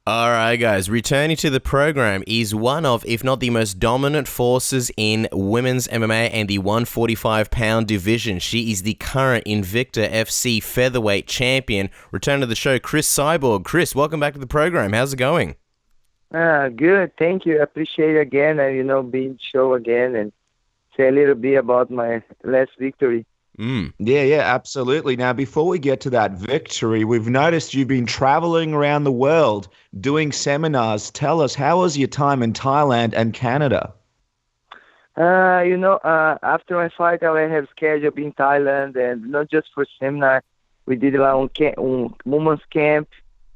All right, guys, returning to the program is one of, if not the most dominant forces in women's MMA and the 145-pound division. She is the current Invicta FC featherweight champion. Return to the show, Cris Cyborg. Cris, welcome back to the program. How's it going? Good. Thank you. I appreciate it again, being show again and say a little bit about my last victory. Yeah, absolutely. Now, before we get to that victory, we've noticed you've been traveling around the world doing seminars. Tell us, how was your time in Thailand and Canada? After my fight, I have scheduled in Thailand, and not just for seminar. We did a women's camp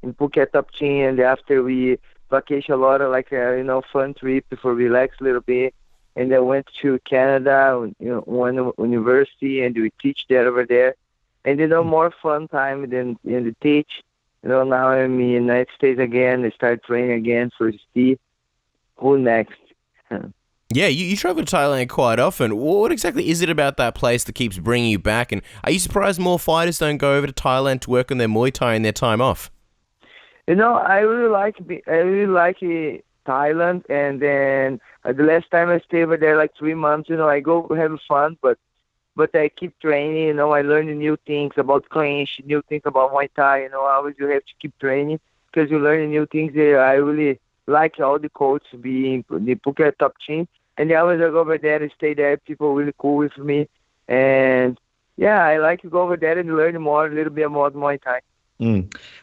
in Phuket Top Chin, and after we vacation a lot of fun trip for relax a little bit. And I went to Canada, one university, and we teach there over there. And more fun time than the teach. Now I'm in the United States again. I start training again for see who next. Yeah, you travel to Thailand quite often. What exactly is it about that place that keeps bringing you back? And are you surprised more fighters don't go over to Thailand to work on their Muay Thai in their time off? I really like Thailand, and then the last time I stayed over there like 3 months, I go have fun, but I keep training, I learn new things about clinch, new things about Muay Thai, always you have to keep training because you learn new things there. I really like all the coaches being the Phuket Top Team, and always I go over there and stay there, people really cool with me, and yeah, I like to go over there and learn a little bit about Muay Thai.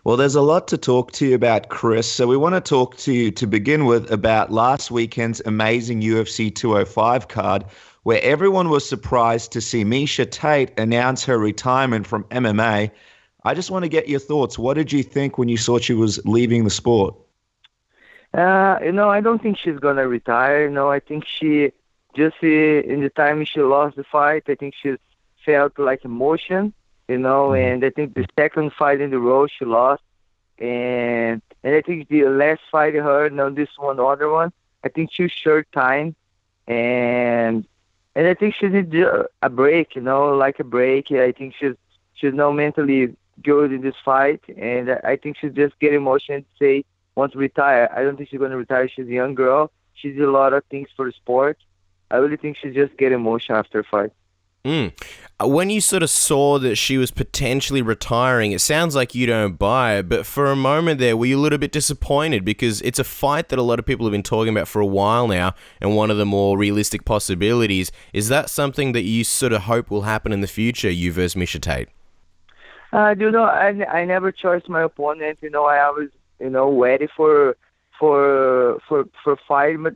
Well, there's a lot to talk to you about, Cris. So we want to talk to you to begin with about last weekend's amazing UFC 205 card, where everyone was surprised to see Miesha Tate announce her retirement from MMA. I just want to get your thoughts. What did you think when you saw she was leaving the sport? I don't think she's going to retire. I think she just in the time she lost the fight, I think she felt like emotion. And I think the second fight in the row she lost, and I think the last fight her, this one, other one, I think she short time, and I think she needs a break, like a break. I think she's now mentally good in this fight, and I think she's just getting emotional to say wants to retire. I don't think she's going to retire. She's a young girl. She did a lot of things for the sport. I really think she just get emotional after a fight. When you sort of saw that she was potentially retiring, it sounds like you don't buy it, but for a moment there, were you a little bit disappointed? Because it's a fight that a lot of people have been talking about for a while now, and one of the more realistic possibilities. Is that something that you sort of hope will happen in the future, you versus Miesha Tate? I never chose my opponent. I always, ready for fight, but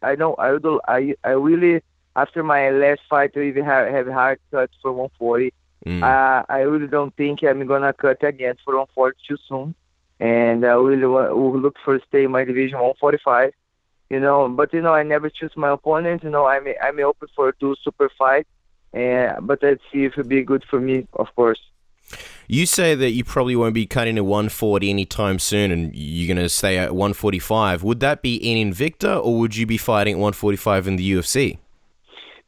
I really. After my last fight, I even have hard cuts for 140. I really don't think I'm going to cut again for 140 too soon. And I really will look for stay in my division 145. But, I never choose my opponent. I'm open for two super fight. But let's see if it'll be good for me, of course. You say that you probably won't be cutting to 140 anytime soon and you're going to stay at 145. Would that be in Invicta, or would you be fighting at 145 in the UFC?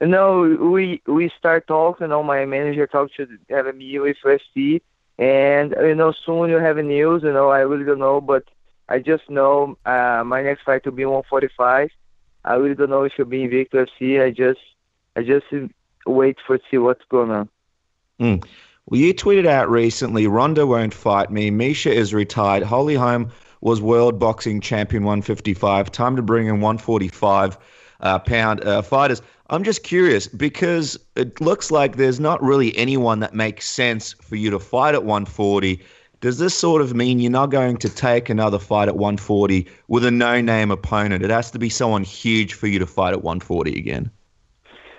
We start talking. My manager talked to have a meet with UFC, and soon you'll have news. I really don't know, but I just know my next fight will be 145. I really don't know if it'll be Invicta FC. I just wait for see what's going on. Well, you tweeted out recently, Ronda won't fight me. Miesha is retired. Holly Holm was world boxing champion 155. Time to bring in 145 pound fighters. I'm just curious because it looks like there's not really anyone that makes sense for you to fight at 140. Does this sort of mean you're not going to take another fight at 140 with a no-name opponent? It has to be someone huge for you to fight at 140 again.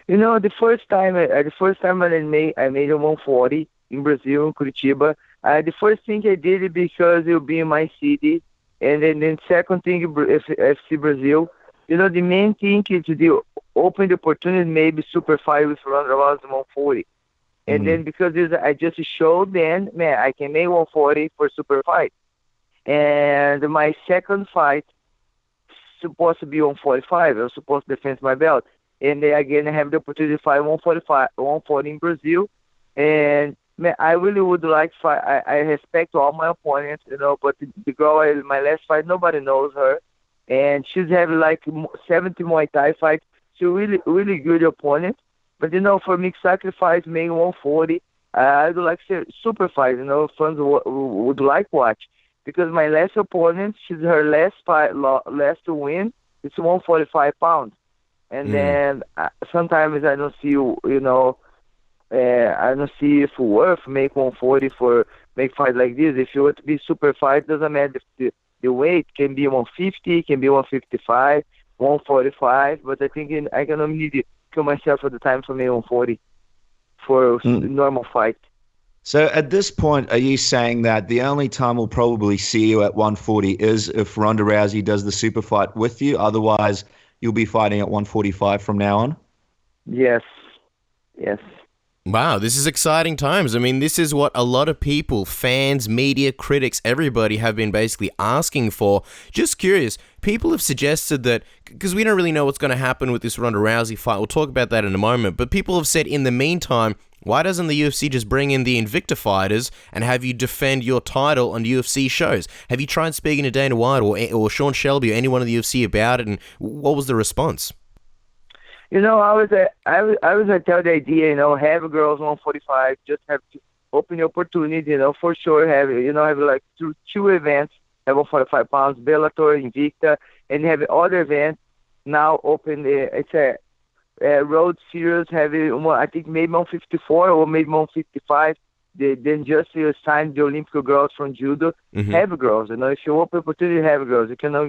The first time I made a 140 in Brazil, in Curitiba. The first thing I did it because it will be in my city, and then second thing, FC Brazil. The main thing is to open the opportunity, maybe super fight with Ronda Rousey 140. And then because I just showed then, man, I can make 140 for super fight. And my second fight supposed to be 145. I was supposed to defend my belt. And then again, I have the opportunity to fight 140 in Brazil. And man, I really would like fight. I respect all my opponents, but the girl in my last fight, nobody knows her, and she's having like 70 Muay Thai fights. She's really, really good opponent. But for mixed sacrifice, making 140, I would like to say super fight. Fans would like watch because my last opponent, she's her last fight, last to win. It's 145 pounds, and then sometimes I don't see I don't see if worth make 140 for make fight like this. If you want to be super fight, doesn't matter if the weight can be 150, can be 155, 145. But I think I can only need to kill myself at the time for me 140 for normal fight. So at this point, are you saying that the only time we'll probably see you at 140 is if Ronda Rousey does the super fight with you? Otherwise, you'll be fighting at 145 from now on? Yes. Wow, this is exciting times. I mean, this is what a lot of people, fans, media, critics, everybody have been basically asking for. Just curious, people have suggested that, because we don't really know what's going to happen with this Ronda Rousey fight, we'll talk about that in a moment, but people have said in the meantime, why doesn't the UFC just bring in the Invicta fighters and have you defend your title on UFC shows? Have you tried speaking to Dana White or Sean Shelby or anyone in the UFC about it, and what was the response? I was tell the idea, have girls 145, just have to open the opportunity, for sure have like two events, have 145 pounds, Bellator, Invicta, and have other events now open. It's a road series, have I think maybe 154 or maybe 155. Then just signed the Olympic girls from judo, have girls. If you open opportunity, have girls. You cannot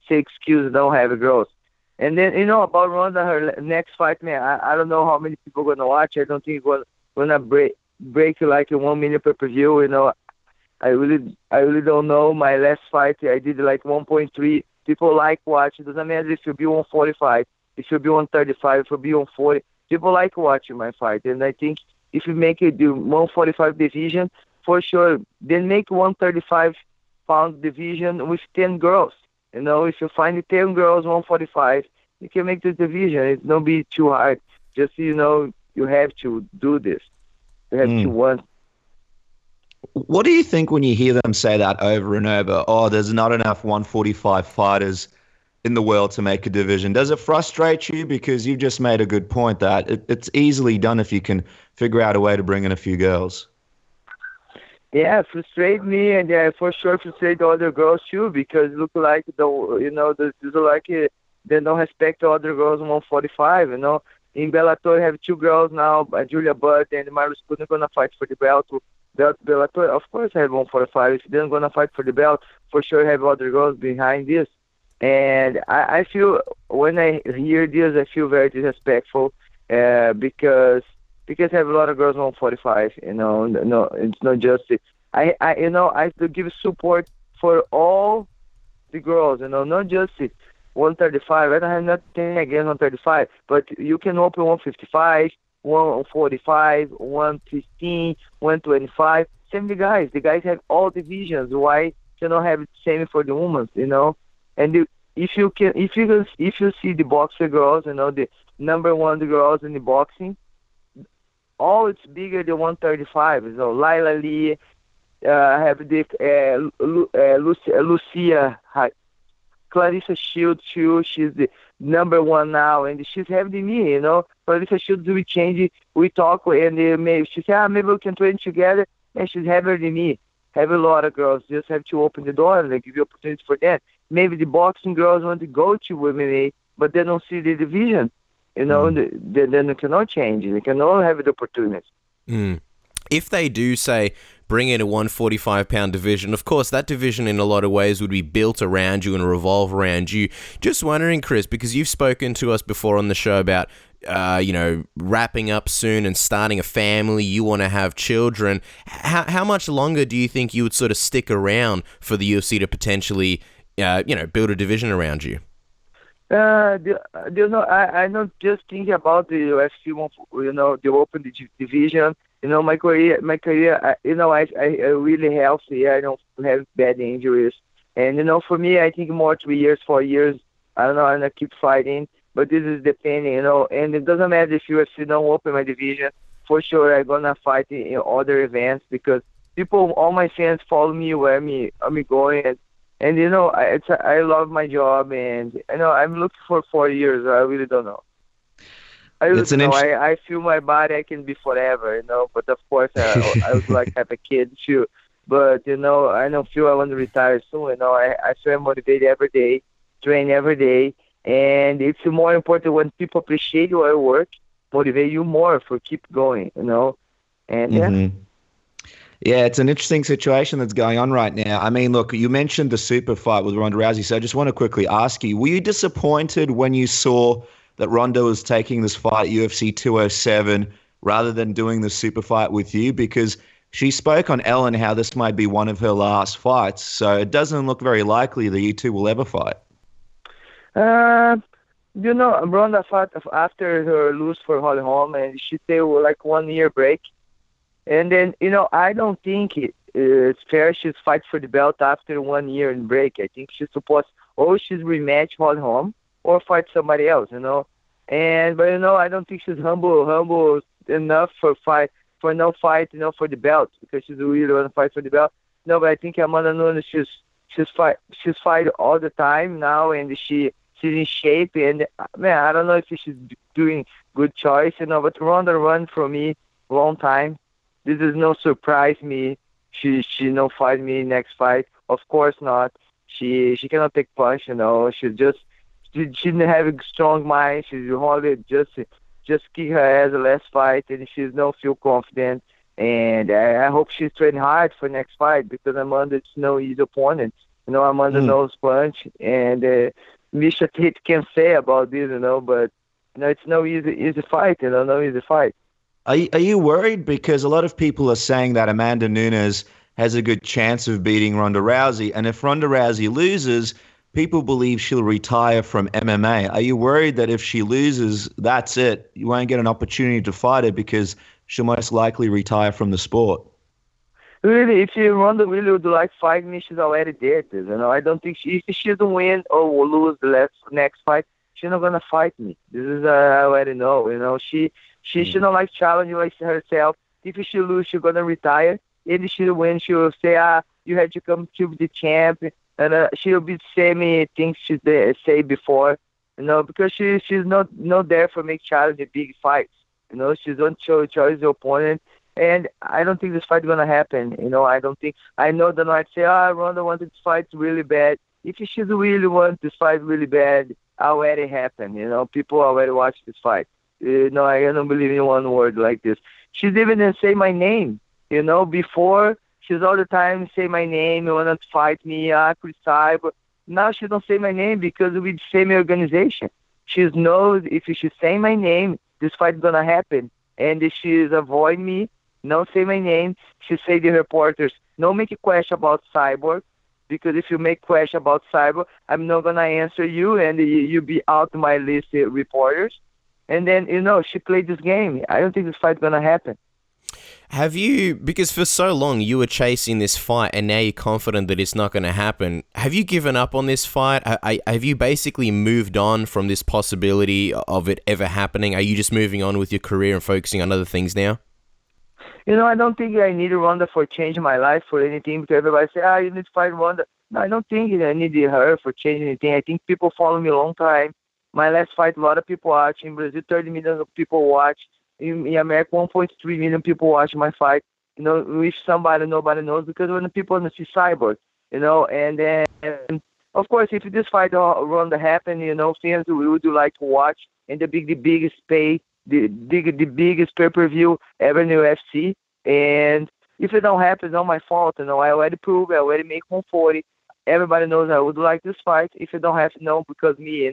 say excuse don't have girls. And then, about Ronda, her next fight, man, I don't know how many people are going to watch. I don't think it's going to break like 1 million pay-per-view. I really don't know. My last fight, I did like 1.3. People like watching. It doesn't matter if you be 145, if you be 135, if you be 140. People like watching my fight. And I think if you make it the 145 division, for sure, then make 135-pound division with 10 girls. If you find 10 girls, 145, you can make the division. It don't be too hard. Just, you have to do this. You have to want. What do you think when you hear them say that over and over? Oh, there's not enough 145 fighters in the world to make a division. Does it frustrate you? Because you've just made a good point that it's easily done if you can figure out a way to bring in a few girls. Yeah, frustrate me, and for sure frustrate the other girls too, because look like they don't respect the other girls 145. In Bellator, have two girls now, Julia Budd and Marius Kuna gonna fight for the belt. Bellator, of course, I have 145. If they're gonna fight for the belt, for sure have other girls behind this. And I feel when I hear this, I feel very disrespectful because I have a lot of girls 145. No, it's not just I have to give support for all the girls. Not just 135. I don't have nothing against 135, but you can open 155, 145, 115, 125. Same the guys. The guys have all divisions. Why you not have the same for the women? And if you see the boxer girls, the number one girls in the boxing, all it's bigger than 135. So Laila Lee, have the Lucia, Clarissa Shields too. She's the number one now, and she's having me. Clarissa Shields, we change, we talk, and maybe she said, maybe we can train together. And she's having me. Have a lot of girls. Just have to open the door and give you opportunity for that. Maybe the boxing girls want to go to MMA, but they don't see the division. Then they cannot change. They cannot have the opportunity. If they do say bring in a 145-pound division, of course that division in a lot of ways would be built around you and revolve around you. Just wondering, Cris, because you've spoken to us before on the show about wrapping up soon and starting a family, you want to have children. How much longer do you think you would sort of stick around for the UFC to potentially build a division around you? I not just think about the UFC, the open division. My career, I really healthy. I don't have bad injuries. And, for me, I think more 3 years, 4 years, I don't know, I'm going to keep fighting. But this is depending, and it doesn't matter if UFC don't open my division. for sure I'm gonna fight in other events because all my fans follow me where I'm going, and I love my job, and I'm looking for 4 years. I really don't know. I really don't know. I feel my body I can be forever, but of course I would like to have a kid too. But I don't feel I want to retire soon. I feel motivated every day, train every day, and it's more important when people appreciate your work, motivate you more for keep going. And yeah. Yeah, it's an interesting situation that's going on right now. I mean, look, you mentioned the super fight with Ronda Rousey, so I just want to quickly ask you, were you disappointed when you saw that Ronda was taking this fight at UFC 207 rather than doing the super fight with you? Because she spoke on Ellen how this might be one of her last fights, so it doesn't look very likely that you two will ever fight. Ronda fought after her lose for Holly Holm, and she said like 1 year break. And then, I don't think it's fair she's fight for the belt after 1 year in break. I think she's supposed, she's rematch Holly Holm or fight somebody else, But, I don't think she's humble enough for no fight, for the belt, because she's really want to fight for the belt. No, but I think Amanda Nunes, she's fight all the time now, and she's in shape, and man, I don't know if she's doing good choice, but Ronda run for me long time. This is no surprise me. She no fight me next fight. Of course not. She cannot take punch, She didn't have a strong mind. She's only just kick her ass the last fight, and she's not feel confident. And I hope she's training hard for next fight because Amanda is no easy opponent. Amanda knows punch, and Miesha Tate can say about this, but it's no easy fight, no easy fight. Are you worried? Because a lot of people are saying that Amanda Nunes has a good chance of beating Ronda Rousey, and if Ronda Rousey loses, people believe she'll retire from MMA. Are you worried that if she loses, that's it? You won't get an opportunity to fight her because she'll most likely retire from the sport? Really, if Ronda really would like fight me, she's already dead. I don't think if she doesn't win or lose the next fight, she's not gonna fight me. This is I already know. She should not like challenge herself. If she lose, she's gonna retire. If she win, she will say, you had to come to the champ, and she'll be saying things she say before, because she's not there for make challenge a big fights. She's on choice the opponent, and I don't think this fight gonna happen. I know that I'd say, Ronda wanted to fight really bad. If she really want to fight really bad, already happened. People already watch this fight. I don't believe in one word like this. She didn't even say my name. Before she's all the time say my name. You want to fight me? Cris Cyborg. Now she don't say my name because we the same organization. She knows if she say my name, this fight gonna happen. And if she's avoid me, no say my name. She say the reporters, no make a question about Cyborg, because if you make question about Cyborg, I'm not gonna answer you, and you be out my list of reporters. And then, she played this game. I don't think this fight's going to happen. Have you, because for so long you were chasing this fight and now you're confident that it's not going to happen, have you given up on this fight? Have you basically moved on from this possibility of it ever happening? Are you just moving on with your career and focusing on other things now? I don't think I need Ronda for changing my life for anything, because everybody say, you need to fight Ronda. No, I don't think I need her for changing anything. I think people follow me a long time. My last fight, a lot of people watch. In Brazil, 30 million people watch. In America, 1.3 million people watch my fight. With somebody nobody knows, because when the people want to see Cyborg, and then, of course, if this fight Ronda happen, fans would like to watch, and the biggest pay-per-view ever in the UFC. And if it don't happen, it's not my fault. I already proved, I already make 140. Everybody knows I would like this fight. If it don't happen, no, because me,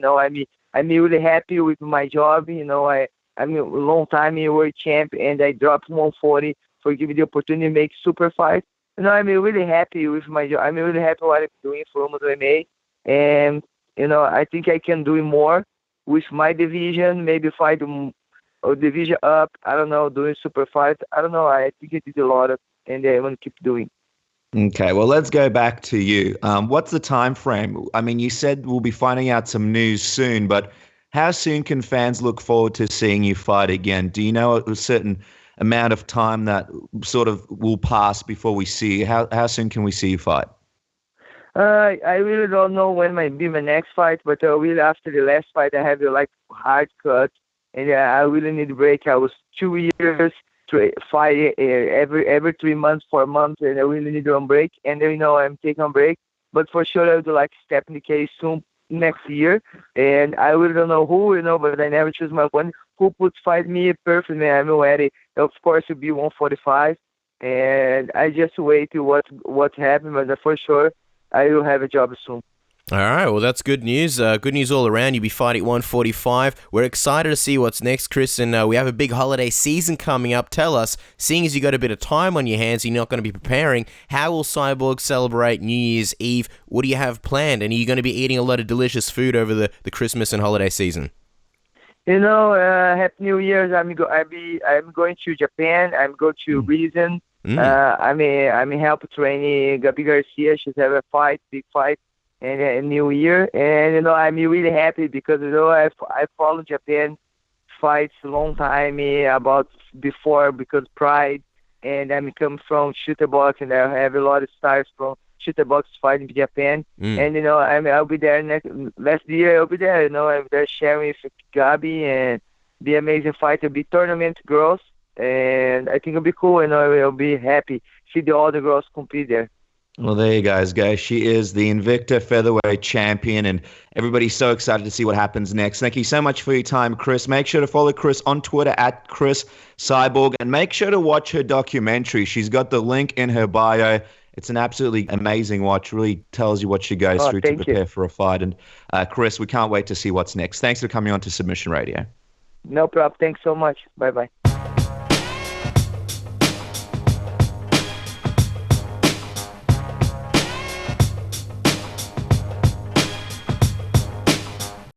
I'm really happy with my job. I'm a long time world champ, and I dropped 140 for giving the opportunity to make super fight. I'm really happy with my job. I'm really happy what I'm doing for Almost MMA. And, I think I can do more with my division, maybe fight a division up. I don't know, doing super fight. I don't know. I think I did a lot of, and I want to keep doing. Okay, well, let's go back to you. What's the time frame? I mean, you said we'll be finding out some news soon, but how soon can fans look forward to seeing you fight again? Do you know a certain amount of time that sort of will pass before we see you? How soon can we see you fight? I really don't know when might be my next fight, but really after the last fight, I have like hard cut, and I really need a break. I was 2 years fight every 3 months, 4 months, and I really need one break. And I'm taking a break, but for sure I would like to step in the cage soon next year. And I really don't know who, but I never choose my opponent. Who would fight me perfectly? I'm ready. Of course, it'll be 145, and I just wait to what happened, but for sure I will have a job soon. All right, well, that's good news. Good news all around. You'll be fighting at 145. We're excited to see what's next, Cris, and we have a big holiday season coming up. Tell us, seeing as you got a bit of time on your hands, you're not going to be preparing, how will Cyborg celebrate New Year's Eve? What do you have planned? And are you going to be eating a lot of delicious food over the Christmas and holiday season? Happy New Year's. I'm going to Japan. I'm going to Reason. I'm help training Gabi Garcia. She's have a big fight. And New Year, and I'm really happy because I followed Japan fights a long time about before because pride, and I'm come from shooter box, and I have a lot of stars from shooter box fighting in Japan, and I'll be there last year. I'll be there, I'm there sharing with Gabi and be amazing fight. It'll be tournament girls, and I think it'll be cool, and I'll be happy see all the girls compete there. Well, there you guys. She is the Invicta featherweight champion, and everybody's so excited to see what happens next. Thank you so much for your time, Cris. Make sure to follow Cris on Twitter at Cris Cyborg, and make sure to watch her documentary. She's got the link in her bio. It's an absolutely amazing watch. Really tells you what she goes through to prepare for a fight. And Cris, we can't wait to see what's next. Thanks for coming on to Submission Radio. No problem. Thanks so much. Bye-bye.